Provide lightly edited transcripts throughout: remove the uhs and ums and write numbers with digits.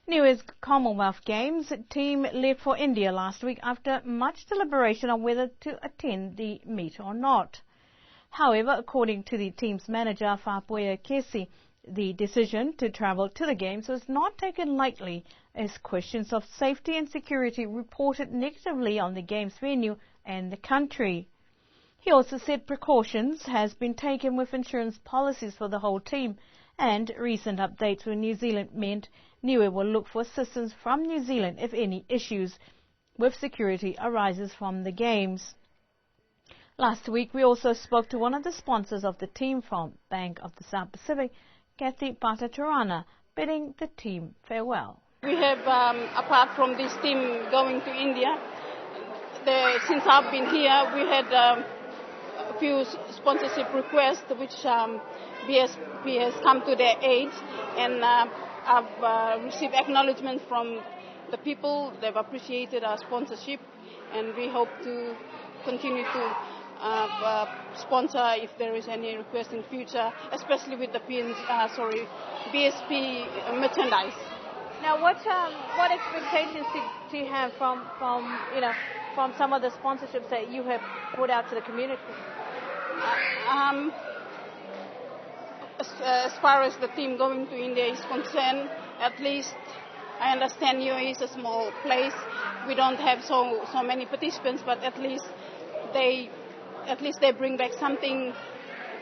Niue's Commonwealth Games team left for India last week after much deliberation on whether to attend the meet or not. However, according to the team's manager, Fapoya Kesi, the decision to travel to the Games was not taken lightly, as questions of safety and security reported negatively on the Games venue and the country. He also said precautions has been taken with insurance policies for the whole team, and recent updates with New Zealand meant Niue will look for assistance from New Zealand if any issues with security arises from the Games. Last week, we also spoke to one of the sponsors of the team from Bank of the South Pacific, Kathy Pataturana, bidding the team farewell. We have, apart from this team going to India, since I've been here, we had a few sponsorship requests which BSP has come to their aid, and I've received acknowledgement from the people. They've appreciated our sponsorship, and we hope to continue to sponsor if there is any request in future, especially with the BSP merchandise. Now, what expectations do you have from some of the sponsorships that you have put out to the community? As far as the team going to India is concerned, at least I understand Niue is a small place. We don't have so many participants, but at least they bring back something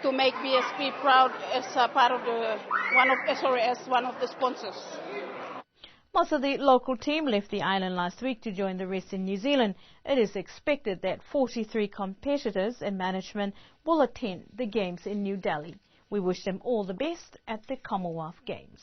to make BSP proud as part of as one of the sponsors. Most of the local team left the island last week to join the rest in New Zealand. It is expected that 43 competitors and management will attend the Games in New Delhi. We wish them all the best at the Commonwealth Games.